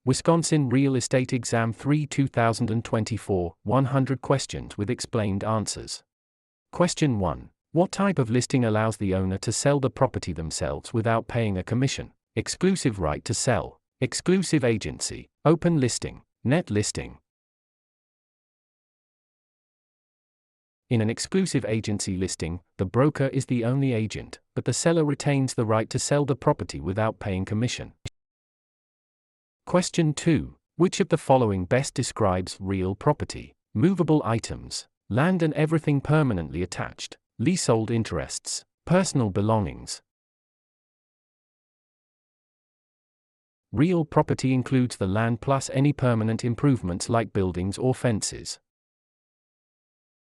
Wisconsin Real Estate Exam 3 2024, 100 questions with explained answers. Question 1. What type of listing allows the owner to sell the property themselves without paying a commission? Exclusive right to sell, exclusive agency, open listing, net listing. In an exclusive agency listing, the broker is the only agent, but the seller retains the right to sell the property without paying commission. Question 2. Which of the following best describes real property? Movable items, land and everything permanently attached, leasehold interests, personal belongings. Real property includes the land plus any permanent improvements like buildings or fences.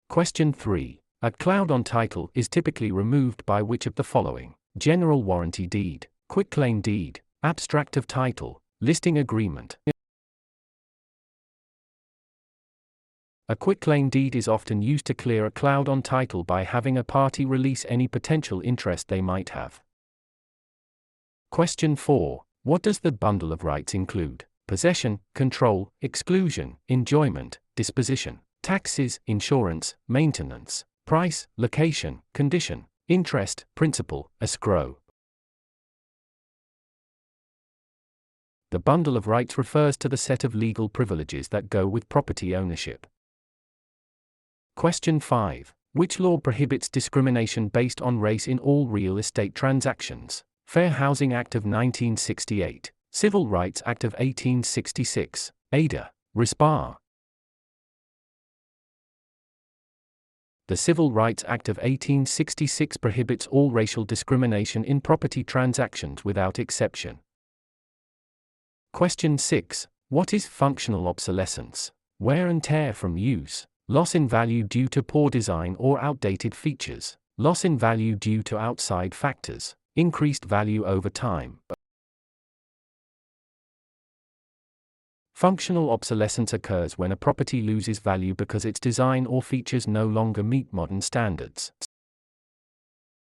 Question 3. A cloud on title is typically removed by which of the following? General warranty deed, quitclaim deed, abstract of title, listing agreement. A quitclaim deed is often used to clear a cloud on title by having a party release any potential interest they might have. Question 4. What does the bundle of rights include? Possession, control, exclusion, enjoyment, disposition, taxes, insurance, maintenance, price, location, condition, interest, principal, escrow. The bundle of rights refers to the set of legal privileges that go with property ownership. Question 5. Which law prohibits discrimination based on race in all real estate transactions? Fair Housing Act of 1968, Civil Rights Act of 1866, Ada, Respar. The Civil Rights Act of 1866 prohibits all racial discrimination in property transactions without exception. Question 6. What is functional obsolescence? Wear and tear from use, loss in value due to poor design or outdated features, loss in value due to outside factors, increased value over time. Functional obsolescence occurs when a property loses value because its design or features no longer meet modern standards.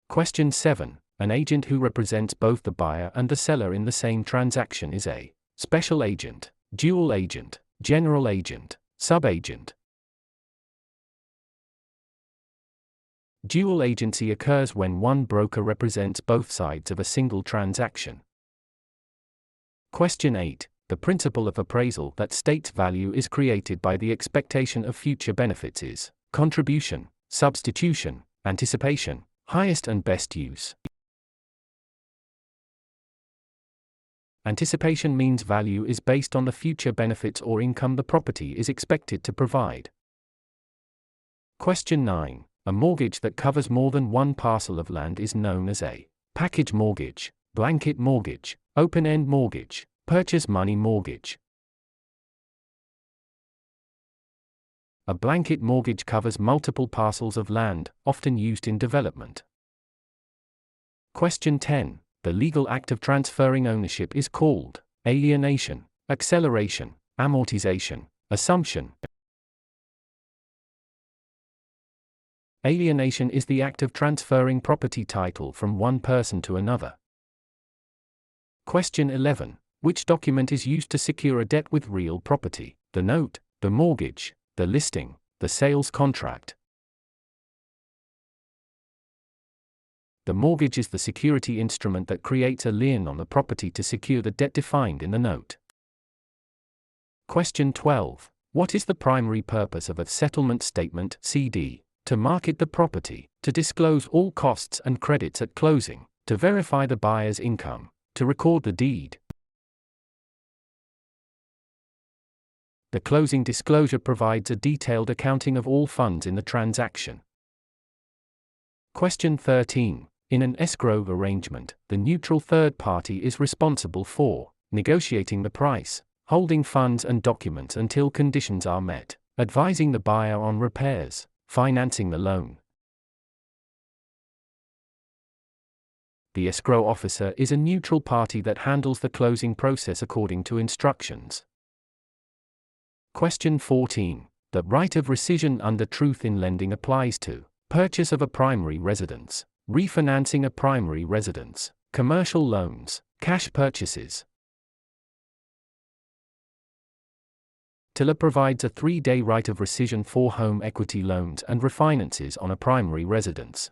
Question 7. An agent who represents both the buyer and the seller in the same transaction is a special agent, dual agent, general agent, subagent. Dual agency occurs when one broker represents both sides of a single transaction. Question 8. The principle of appraisal that states value is created by the expectation of future benefits is contribution, substitution, anticipation, highest and best use. Anticipation means value is based on the future benefits or income the property is expected to provide. Question 9. A mortgage that covers more than one parcel of land is known as a package mortgage, blanket mortgage, open-end mortgage, purchase money mortgage. A blanket mortgage covers multiple parcels of land, often used in development. Question 10. The legal act of transferring ownership is called alienation, acceleration, amortization, assumption. Alienation is the act of transferring property title from one person to another. Question 11. Which document is used to secure a debt with real property? The note, the mortgage, the listing, the sales contract. The mortgage is the security instrument that creates a lien on the property to secure the debt defined in the note. Question 12. What is the primary purpose of a settlement statement (CD)? To market the property, to disclose all costs and credits at closing, to verify the buyer's income, to record the deed. The closing disclosure provides a detailed accounting of all funds in the transaction. Question 13. In an escrow arrangement, the neutral third party is responsible for negotiating the price, holding funds and documents until conditions are met, advising the buyer on repairs, financing the loan. The escrow officer is a neutral party that handles the closing process according to instructions. Question 14. The right of rescission under truth in lending applies to purchase of a primary residence, refinancing a primary residence, commercial loans, cash purchases. TILA provides a 3-day right of rescission for home equity loans and refinances on a primary residence.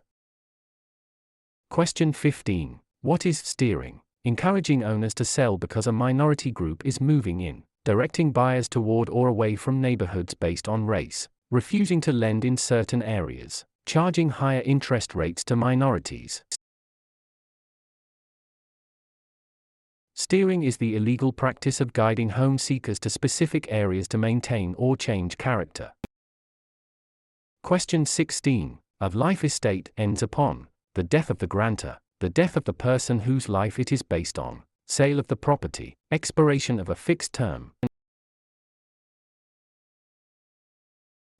Question 15. What is steering? Encouraging owners to sell because a minority group is moving in, directing buyers toward or away from neighborhoods based on race, refusing to lend in certain areas, charging higher interest rates to minorities. Steering is the illegal practice of guiding home seekers to specific areas to maintain or change character. Question 16. A life estate ends upon the death of the grantor, the death of the person whose life it is based on, sale of the property, expiration of a fixed term.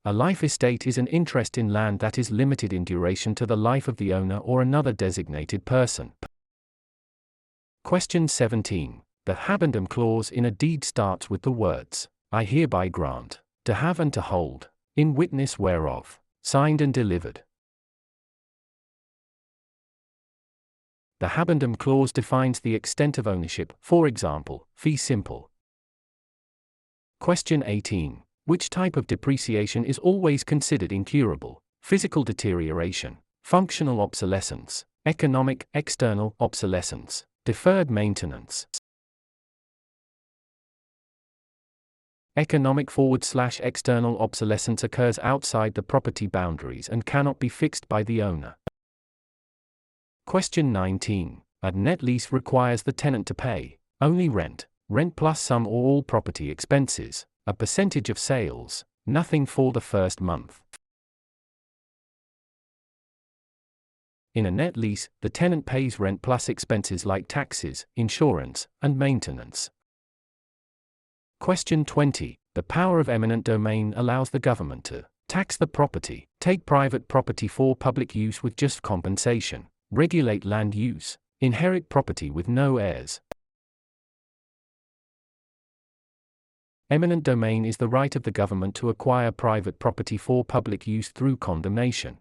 A life estate is an interest in land that is limited in duration to the life of the owner or another designated person. Question 17. The habendum clause in a deed starts with the words, I hereby grant, to have and to hold, in witness whereof, signed and delivered. The habendum clause defines the extent of ownership, for example, fee simple. Question 18. Which type of depreciation is always considered incurable? Physical deterioration, functional obsolescence, economic, external obsolescence, deferred maintenance. Economic/external obsolescence occurs outside the property boundaries and cannot be fixed by the owner. Question 19. A net lease requires the tenant to pay only rent plus some or all property expenses, a percentage of sales, nothing for the first month. In a net lease, the tenant pays rent plus expenses like taxes, insurance, and maintenance. Question 20. The power of eminent domain allows the government to tax the property, take private property for public use with just compensation, regulate land use, inherit property with no heirs. Eminent domain is the right of the government to acquire private property for public use through condemnation.